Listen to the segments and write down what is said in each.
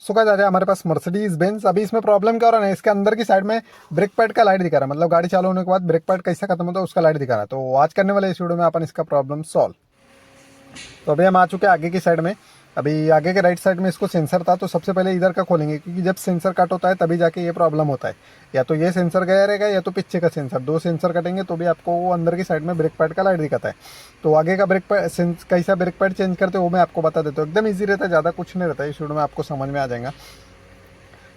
So guys आज हमारे पास Mercedes Benz. अभी इसमें प्रॉब्लम क्या हो रहा है ना, इसके अंदर की साइड में ब्रेक पैड का लाइट दिखा रहा है, मतलब गाड़ी चालू होने के बाद ब्रेक पैड कैसा खत्म होता है उसका लाइट दिखा रहा है। तो आज करने वाले इस वीडियो में अपन इसका प्रॉब्लम सॉल्व। तो अभी हम आ चुके हैं आगे की साइड में। अभी आगे के राइट साइड में इसको सेंसर था, तो सबसे पहले इधर का खोलेंगे, क्योंकि जब सेंसर कट होता है तभी जाके ये प्रॉब्लम होता है। या तो ये सेंसर गया रहेगा या तो पीछे का सेंसर, दो सेंसर कटेंगे तो भी आपको वो अंदर की साइड में ब्रेक पैड का लाइट दिखाता है। तो आगे का ब्रेक पैड कैसा ब्रेक पैड चेंज करते हैं वो मैं आपको बता देता हूँ। एकदम ईजी रहता है, ज़्यादा कुछ नहीं रहता है, इस वीडियो में आपको समझ में आ जाएगा।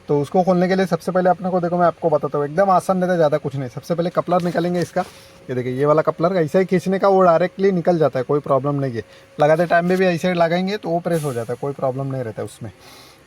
तो उसको खोलने के लिए सबसे पहले अपने को देखो मैं आपको बताता हूँ, एकदम आसान रहता है, ज़्यादा कुछ नहीं। सबसे पहले कपलर निकालेंगे इसका। ये देखिए ये वाला कपलर ऐसे ही खींचने का, वो डायरेक्टली निकल जाता है, कोई प्रॉब्लम नहीं है। लगाते टाइम में भी ऐसे ही लगाएंगे तो वो प्रेस हो जाता है, कोई प्रॉब्लम नहीं रहता है उसमें।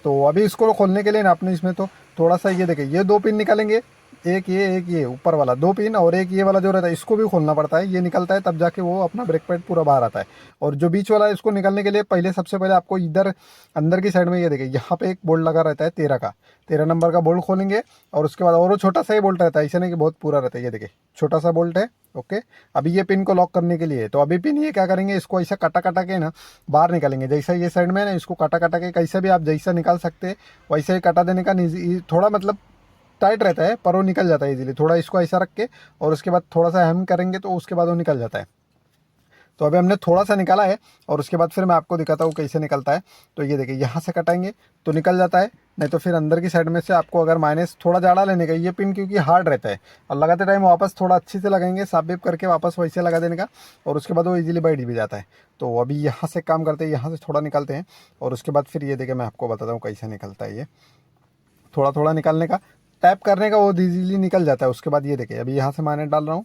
तो अभी इसको खोलने के लिए ना अपने इसमें तो थोड़ा सा ये देखिए, ये दो पिन निकालेंगे, एक ये ऊपर वाला दो पिन, और एक ये वाला जो रहता है इसको भी खोलना पड़ता है। ये निकलता है तब जाके वो अपना ब्रेक पैड पूरा बाहर आता है। और जो बीच वाला है इसको निकालने के लिए पहले सबसे पहले आपको इधर अंदर की साइड में ये देखिए, यहाँ पे एक बोल्ट लगा रहता है 13 नंबर का बोल्ट खोलेंगे। और उसके बाद और वो छोटा सा ही बोल्ट रहता है, ऐसा नहीं कि बहुत पूरा रहता है। ये देखिए छोटा सा बोल्ट है। ओके, अभी ये पिन को लॉक करने के लिए, तो अभी पिन ये क्या करेंगे, इसको ऐसा कटा कटा के ना बाहर निकालेंगे। जैसा ये साइड में है ना, इसको कटा कटा के कैसे भी आप जैसा निकाल सकते हैं वैसे ही कटा देने का। थोड़ा मतलब टाइट रहता है पर वो निकल जाता है इजीली। थोड़ा इसको ऐसा रख के और उसके बाद थोड़ा सा हम करेंगे तो उसके बाद वो निकल जाता है। तो अभी हमने थोड़ा सा निकाला है और उसके बाद फिर मैं आपको दिखाता हूँ कैसे निकलता है। तो ये देखिए यहाँ से कटाएंगे तो निकल जाता है, नहीं तो फिर अंदर की साइड में से आपको अगर माइनस थोड़ा ज़्यादा लेने का, ये पिन क्योंकि हार्ड रहता है और लगाते टाइम वापस थोड़ा अच्छे से लगाएंगे, साफ बीप करके वापस वैसे लगा देने का, और उसके बाद वो इजीली बैठ भी जाता है। तो अभी यहाँ से काम करते हैं, यहाँ से थोड़ा निकालते हैं और उसके बाद फिर ये देखिए मैं आपको बताता हूँ कैसे निकलता है। ये थोड़ा थोड़ा निकालने का, टैप करने का, वो इजीली निकल जाता है। उसके बाद ये देखिए अभी यहाँ से मैंने डाल रहा हूँ,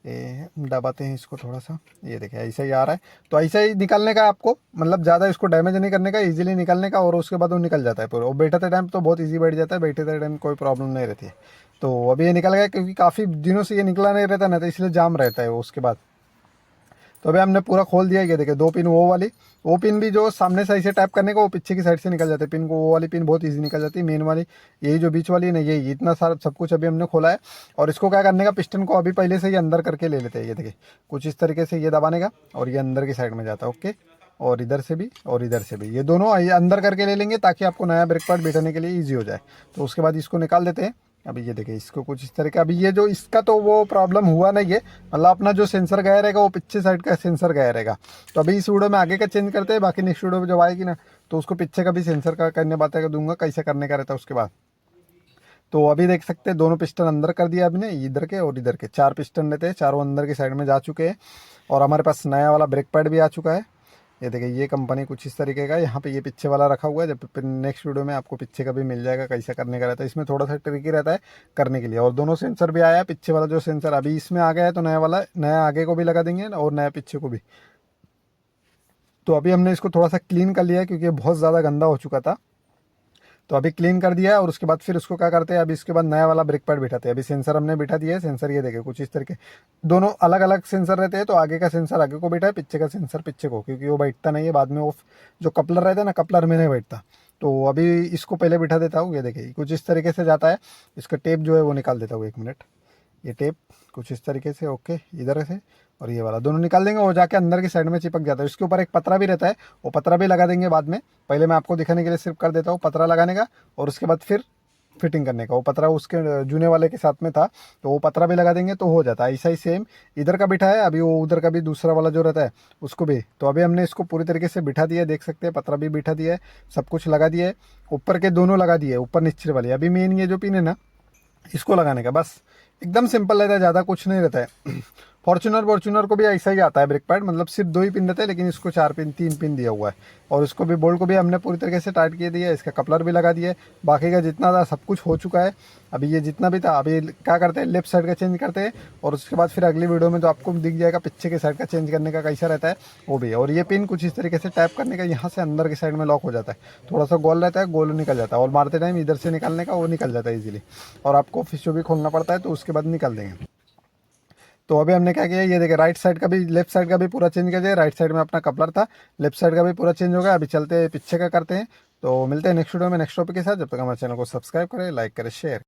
ये दबाते हैं इसको थोड़ा सा, ये देखिए ऐसा ही आ रहा है। तो ऐसा ही निकालने का आपको, मतलब ज़्यादा इसको डैमेज नहीं करने का, इजीली निकालने का, और उसके बाद वो निकल जाता है पूरा। और बैठते टाइम तो बहुत इजी बैठ जाता है, बैठते टाइम कोई प्रॉब्लम नहीं रहती है। तो अभी ये निकल गया, क्योंकि काफ़ी दिनों से ये निकला नहीं रहता ना, तो इसलिए जाम रहता है वो उसके बाद। तो अभी हमने पूरा खोल दिया। ये देखिए दो पिन, वो पिन भी जो सामने से ऐसे टैप करने का, वो पीछे की साइड से निकल जाते हैं पिन को। वो वाली पिन बहुत इजी निकल जाती है, मेन वाली यही जो बीच वाली है ना, यही इतना सारा सब कुछ अभी हमने खोला है। और इसको क्या करने का, पिस्टन को अभी पहले से ही अंदर करके ले लेते हैं। ये देखिए कुछ इस तरीके से ये दबाने का, और ये अंदर की साइड में जाता है। ओके, और इधर से भी और इधर से भी, ये दोनों अंदर करके ले लेंगे ताकि आपको नया ब्रेक पैड बैठाने के लिए ईजी हो जाए। तो उसके बाद इसको निकाल देते हैं। अभी ये देखिए इसको कुछ इस तरह का, अभी ये जो इसका तो वो प्रॉब्लम हुआ नहीं है, मतलब अपना जो सेंसर गया रहेगा वो पीछे साइड का सेंसर गया रहेगा। तो अभी इस वीडियो में आगे का चेंज करते हैं, बाकी नेक्स्ट वीडियो में जब आएगी ना तो उसको पीछे का भी सेंसर का करने बातें दूंगा कैसे करने का रहता है उसके बाद। तो अभी देख सकते हैं दोनों पिस्टन अंदर कर दिया अभी ने, इधर के और इधर के 4 पिस्टन रहते हैं, चारों अंदर की साइड में जा चुके हैं। और हमारे पास नया वाला ब्रेक पैड भी आ चुका है। ये देखिए ये कंपनी कुछ इस तरीके का, यहाँ पे ये पीछे वाला रखा हुआ है। जब नेक्स्ट वीडियो में आपको पीछे का भी मिल जाएगा कैसे करने का रहता है। इसमें थोड़ा सा ट्रिकी रहता है करने के लिए। और दोनों सेंसर भी आया है, पीछे वाला जो सेंसर अभी इसमें आ गया है तो नया वाला, नया आगे को भी लगा देंगे और नया पीछे को भी। तो अभी हमने इसको थोड़ा सा क्लीन कर लिया है, क्योंकि बहुत ज़्यादा गंदा हो चुका था। तो अभी क्लीन कर दिया है और उसके बाद फिर उसको क्या करते हैं, अभी इसके बाद नया वाला ब्रेक पैड बिठाते हैं। अभी सेंसर हमने बिठा दिया है। सेंसर ये देखे कुछ इस तरीके, दोनों अलग अलग सेंसर रहते हैं। तो आगे का सेंसर आगे को बैठा है, पीछे का सेंसर पीछे को, क्योंकि वो बैठता नहीं है बाद में। वो जो कपलर रहता है ना, कपलर में नहीं बैठता। तो अभी इसको पहले बिठा देता हूँ। ये देखिए कुछ इस तरीके से जाता है। इसका टेप जो है वो निकाल देता हूँ, 1 मिनट। ये टेप कुछ इस तरीके से, ओके, इधर से और ये वाला दोनों निकाल देंगे, वो जाके अंदर की साइड में चिपक जाता है। इसके ऊपर एक पतरा भी रहता है, वो पतरा भी लगा देंगे बाद में। पहले मैं आपको दिखाने के लिए सिर्फ कर देता हूँ पतरा लगाने का, और उसके बाद फिर फिटिंग करने का। वो पतरा उसके जूने वाले के साथ में था, तो वो पतरा भी लगा देंगे तो हो जाता है। ऐसा ही सेम इधर का बिठा है, अभी वो उधर का भी दूसरा वाला जो रहता है उसको भी। तो अभी हमने इसको पूरी तरीके से बिठा दिया है, देख सकते हैं पतरा भी बिठा दिया है, सब कुछ लगा दिया है। ऊपर के दोनों लगा दिए, ऊपर नीचे वाली। अभी मेन ये जो पिन है ना, इसको लगाने का, बस एकदम सिंपल रहता है, ज़्यादा कुछ नहीं रहता है। फॉर्चुनर को भी ऐसा ही आता है ब्रेक पैड, मतलब सिर्फ 2 ही पिन रहते हैं, लेकिन इसको 4 पिन 3 पिन दिया हुआ है। और इसको भी बोल्ट को भी हमने पूरी तरीके से टाइट किए दिया है, इसका कपलर भी लगा दिया है। बाकी का जितना था सब कुछ हो चुका है। अभी ये जितना भी था, अभी क्या करते हैं, लेफ्ट साइड का चेंज करते हैं, और उसके बाद फिर अगली वीडियो में तो आपको दिख जाएगा पीछे के साइड का चेंज करने का कैसा रहता है वो भी। और ये पिन कुछ इस तरीके से टैप करने का, यहाँ से अंदर की साइड में लॉक हो जाता है। थोड़ा सा गोल रहता है, गोल निकल जाता है, और मारते टाइम इधर से निकालने का, वो निकल जाता है ईजिली। और आपको फिर जो भी खोलना पड़ता है तो उसके बाद निकाल देंगे। तो अभी हमने क्या किया, ये देखिए राइट साइड का भी लेफ्ट साइड का भी पूरा चेंज किया जाए। राइट साइड में अपना कपलर था, लेफ्ट साइड का भी पूरा चेंज हो गया। अभी चलते हैं पीछे का करते हैं। तो मिलते हैं नेक्स्ट वीडियो में नेक्स्ट टॉपिक के साथ। जब तक हमारे चैनल को सब्सक्राइब करें, लाइक करें, शेयर।